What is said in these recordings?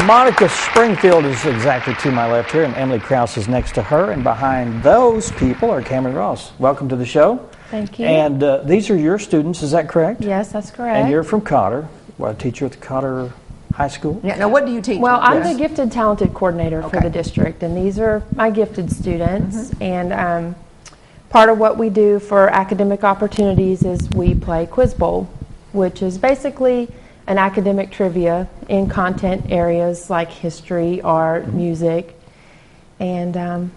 Monica Springfield is exactly to my left here, and Emily Krause is next to her, and behind those people are Cameron Ross. Welcome to the show. Thank you. And these are your students, is that correct? Yes, that's correct. And you're from Cotter, a teacher at the Cotter High School? Yeah. Now, what do you teach? Well, I'm the gifted talented coordinator for the district, and these are my gifted students. And part of what we do for academic opportunities is we play Quiz Bowl, which is basically an academic trivia in content areas like history, art, music, and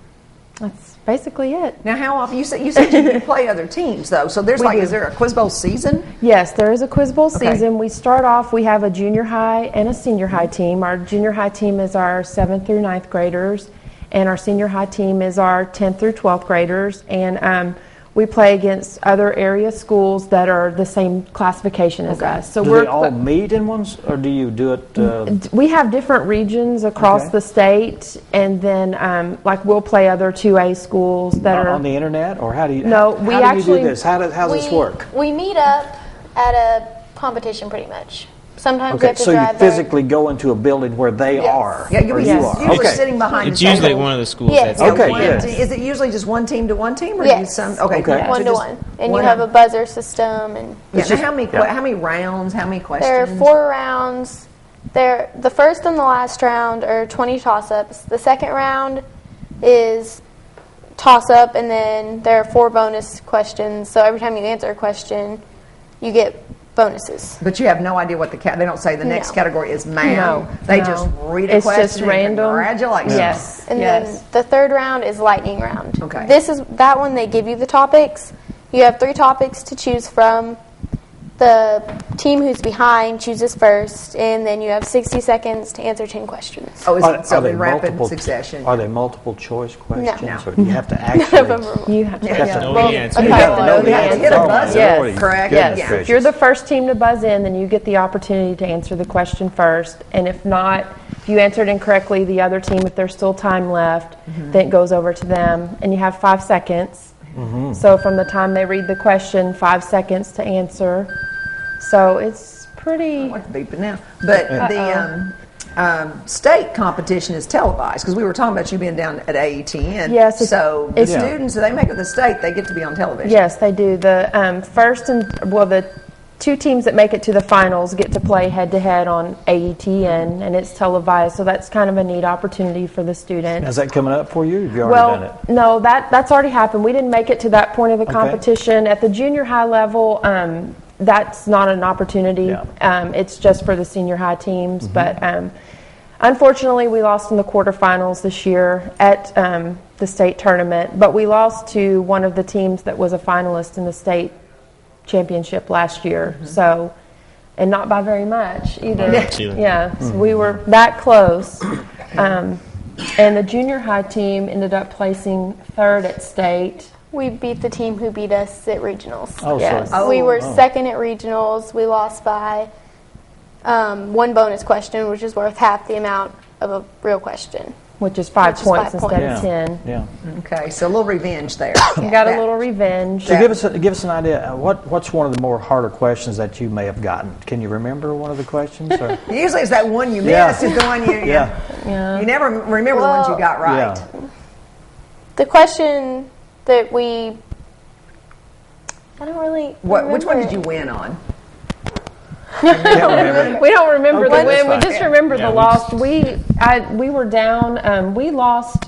that's basically it. Now, how often? You said you play other teams though. So there's is there a Quiz Bowl season? Yes, there is a Quiz Bowl season. We start off. We have a junior high and a senior high team. Our junior high team is our 7th through 9th graders, and our senior high team is our 10th through 12th graders. And we play against other area schools that are the same classification as us. So do they all meet in ones, or do you do it? We have different regions across the state, and then like we'll play other 2A schools that are on the internet, or how do you? No, how we do actually you do this. How does this work? We meet up at a competition, pretty much. Sometimes we Okay, have to so drive you physically go into a building where they are. Yeah, you're usually sitting behind. It's usually one of the schools. Yes. That's Okay, good. Is it usually just one team to one team, or Yes. do you some? Okay, Okay. one to one, and you have a buzzer system. And Now, how many rounds? How many questions? there are 4 rounds. The first and the last round are 20 toss-ups. The second round is toss-up, and then there are 4 bonus questions. So every time you answer a question, you get bonuses. But you have no idea what they don't say the next category is math. No, they just read a it's question. just random. Congratulations. Yes, And then the third round is lightning round. Okay. That one they give you the topics. You have 3 topics to choose from. The team who's behind chooses first, and then you have 60 seconds to answer 10 questions. Oh, is it Are they in rapid multiple succession? Are they multiple choice questions, No. or do you have to actually? You have to know the answer. You have to know the answer. Hit a Oh, buzzer. Yes. Correct. Yes. Yeah. If you're the first team to buzz in, then you get the opportunity to answer the question first. And if not, if you answered incorrectly, the other team, if there's still time left, then it goes over to them. And you have 5 seconds. So from the time they read the question, 5 seconds to answer. So it's pretty. I like the beeping now. But the state competition is televised, because we were talking about you being down at AETN. Yes, So the students that they make at the state, they get to be on television. Yes, they do. The the 2 teams that make it to the finals get to play head-to-head on AETN, and it's televised, so that's kind of a neat opportunity for the students. Is that coming up for you? Have you already done it? No, that's already happened. We didn't make it to that point of the competition. At the junior high level, that's not an opportunity. It's just for the senior high teams, but unfortunately we lost in the quarterfinals this year at the state tournament, but we lost to one of the teams that was a finalist in the state championship last year. So, and not by very much either. So we were that close. And the junior high team ended up placing 3rd at state. We beat the team who beat us at regionals. Oh, Yes. so We were 2nd at regionals. We lost by 1 bonus question, which is worth half the amount of a real question. Which is 5 points instead of 10. Yeah. Okay, so a little revenge there. You got a little revenge. So give us an idea. What's one of the more harder questions that you may have gotten? Can you remember one of the questions? Or? Usually it's that one you missed is the one you Yeah. you never remember the ones you got right. Yeah. The question that I don't really Which one remember. did you win on? Can't remember. We don't remember Okay, the win. We that's just fine. remember the loss. We were down. We lost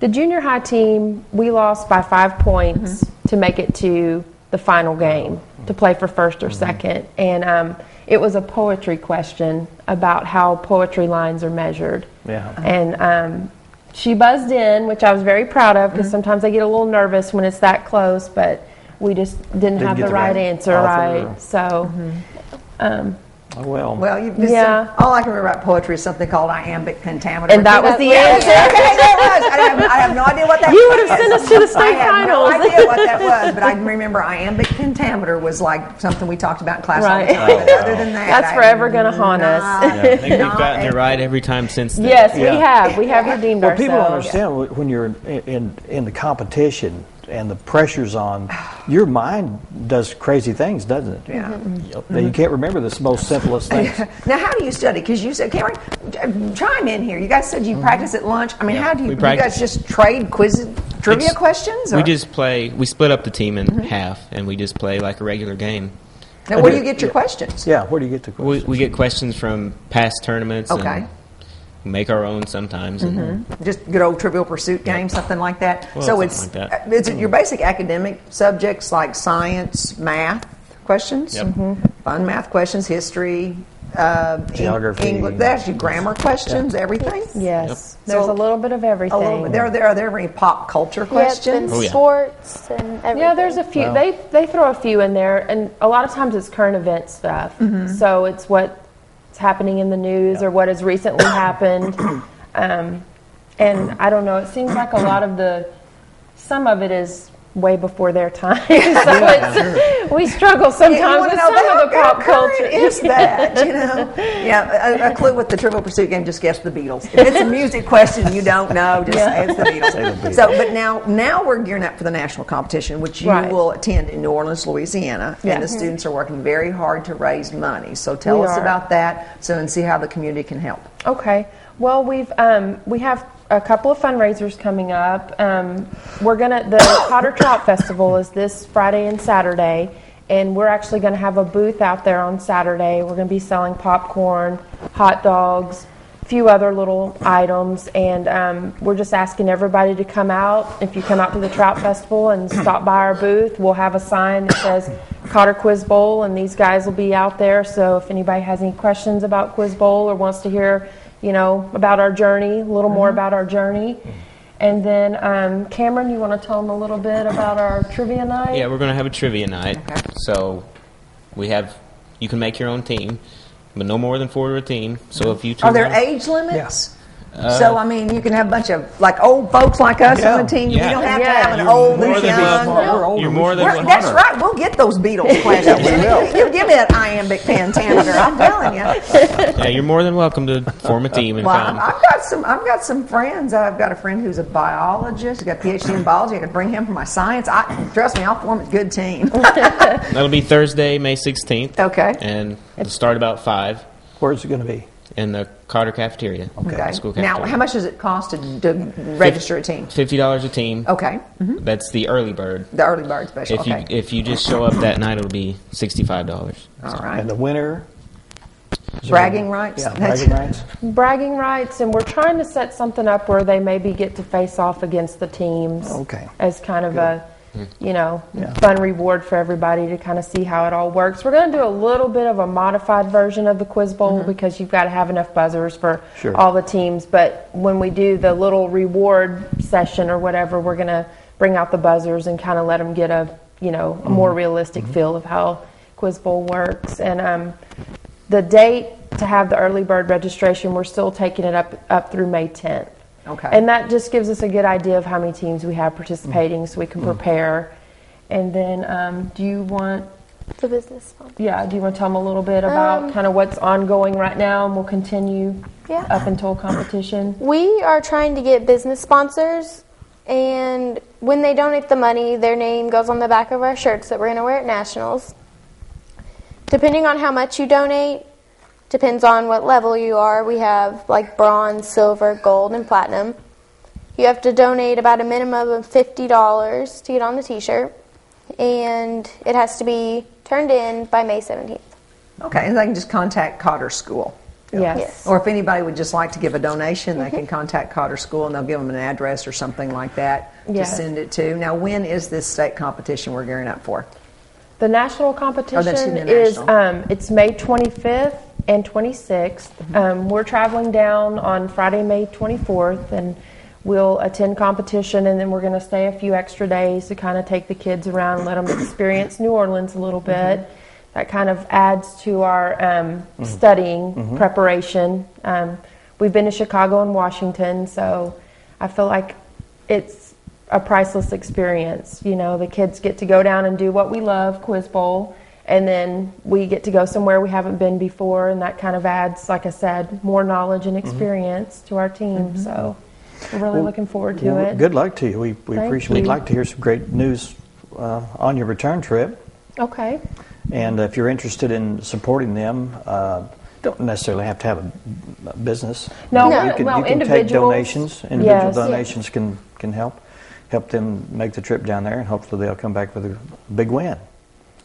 the junior high team. We lost by 5 points to make it to the final game to play for first or second. And it was a poetry question about how poetry lines are measured. Yeah. And she buzzed in, which I was very proud of, because sometimes I get a little nervous when it's that close, but we just didn't have get the the right right answer author. right. So. Oh, well. Well, all I can remember about poetry is something called iambic pentameter. And that was the answer. Okay, that was. I have no idea what that was. You would have sent us to the state I finals. have no idea what that was, but I remember iambic pentameter was like something we talked about in class all the Right. time. But other than that, That's forever going to haunt us. I think we've gotten it right every time since then. Yes, we have. We have redeemed Well, ourselves. people don't understand when you're in the competition and the pressure's on. your mind does crazy things, doesn't it? Yeah. Now, you can't remember the most simplest things. Now, how do you study? Because you said, Cameron, chime in here. You guys said you practice at lunch. I mean, how do you guys just trade trivia questions? Or? We just play. We split up the team in half, and we just play like a regular game. Now, where do you get your questions? Yeah, where do you get the questions? We get questions from past tournaments. Okay. And make our own sometimes. Just good old Trivial Pursuit game, something like that. Well, So something like that. it's your basic academic subjects like science, math questions, Yep. fun math questions, history, Geography. English. That's your grammar questions, everything. Yes, there's So, a little bit of everything. A little bit. Are there any pop culture Yep, questions? and yeah. sports and everything. Yeah, there's a few. Wow. They throw a few in there, and a lot of times it's current event stuff. So it's what's happening in the news or what has recently happened. And I don't know. It seems like a lot of some of it is way before their time. So we struggle sometimes with some of the pop culture. Is that, you know? Yeah, a clue with the Trivial Pursuit game, just guess the Beatles. If it's a music question you don't know, just say it's the Beatles. So, but now we're gearing up for the national competition, which you will attend in New Orleans, Louisiana, and the students are working very hard to raise money. So tell us about that and see how the community can help. Okay. Well, we have a couple of fundraisers coming up. The Cotter Trout Festival is this Friday and Saturday, and we're actually going to have a booth out there on Saturday. We're going to be selling popcorn, hot dogs, a few other little items, and we're just asking everybody to come out. If you come out to the Trout Festival and stop by our booth, we'll have a sign that says Cotter Quiz Bowl, and these guys will be out there. So if anybody has any questions about Quiz Bowl or wants to hear about our journey, a little more about our journey. And then, Cameron, you want to tell them a little bit about our trivia night? Yeah, we're going to have a trivia night. Okay. So you can make your own team, but no more than 4 to a team. So if you Are there age limits? Yes. So, I mean, you can have a bunch of, like, old folks like us on the team. Yeah. You don't have to have an old and young. You're more than That's right. We'll get those Beatles questions. You give me that iambic pentameter. I'm telling you. Yeah, you're more than welcome to form a team and come. I've got some friends. I've got a friend who's a biologist. He's got a PhD in biology. I could bring him for my science. Trust me, I'll form a good team. That'll be Thursday, May 16th. Okay. And it'll start about 5. Where's it going to be? In the Cotter cafeteria. Okay. School cafeteria. Now, how much does it cost to register a team? $50 a team. Okay. That's the early bird. The early bird special. If you just show up that night, it'll be $65. All right. And the winner? Bragging rights? Yeah, bragging rights. Bragging rights, and we're trying to set something up where they maybe get to face off against the teams. Okay. As kind of a fun reward for everybody to kind of see how it all works. We're going to do a little bit of a modified version of the Quiz Bowl because you've got to have enough buzzers for all the teams. But when we do the little reward session or whatever, we're going to bring out the buzzers and kind of let them get a more realistic feel of how Quiz Bowl works. And the date to have the early bird registration, we're still taking it up through May 10th. Okay. And that just gives us a good idea of how many teams we have participating so we can prepare. And then do you want the business sponsor? Yeah, do you want to tell them a little bit about kind of what's ongoing right now and we'll continue up until competition? We are trying to get business sponsors, and when they donate the money, their name goes on the back of our shirts that we're going to wear at Nationals. Depending on how much you donate, depends on what level you are. We have like bronze, silver, gold, and platinum. You have to donate about a minimum of $50 to get on the t-shirt, and it has to be turned in by May 17th. Okay, and they can just contact Cotter School. Yes. Or if anybody would just like to give a donation, they can contact Cotter School, and they'll give them an address or something like that to send it to. Now, when is this state competition we're gearing up for? The national competition is it's May 25th and 26th. We're traveling down on Friday, May 24th, and we'll attend competition, and then we're going to stay a few extra days to kind of take the kids around, let them experience New Orleans a little bit. That kind of adds to our studying preparation. We've been to Chicago and Washington, so I feel like it's a priceless experience. You know, the kids get to go down and do what we love, Quiz Bowl, and then we get to go somewhere we haven't been before, and that kind of adds, like I said, more knowledge and experience to our team. So we're really looking forward to it. Good luck to you. We appreciate. We'd like to hear some great news on your return trip. Okay. And if you're interested in supporting them, don't necessarily have to have a business. No, you can take individuals. donations. Individual Yes. donations can help them make the trip down there, and hopefully they'll come back with a big win.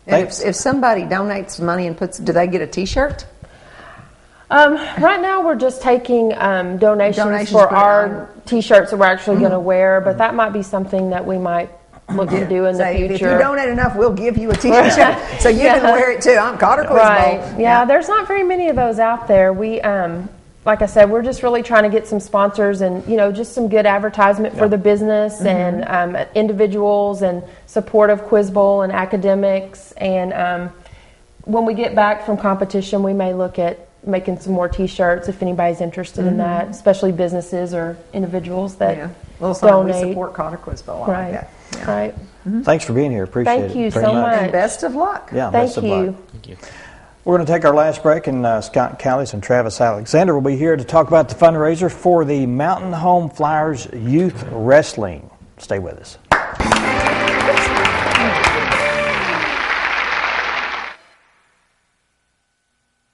And if somebody donates money and do they get a T-shirt? Right now, we're just taking donations for our T-shirts that we're actually going to wear, but that might be something that we might look to do in the future. If you donate enough, we'll give you a T-shirt so you can wear it too. I'm Cotter Quiz Bowl. Yeah, there's not very many of those out there. We, like I said, we're just really trying to get some sponsors and just some good advertisement for the business and individuals and support of Quiz Bowl and academics. And when we get back from competition, we may look at making some more T-shirts if anybody's interested in that, especially businesses or individuals that donate. We support Cotter Quiz Bowl. Right. Like that. Yeah. Right. Thanks for being here. Appreciate it. Thank you very so much. And best of luck. Yeah, Thank best of you. luck. Thank you. We're going to take our last break, and Scott Callies and Travis Alexander will be here to talk about the fundraiser for the Mountain Home Flyers Youth Wrestling. Stay with us.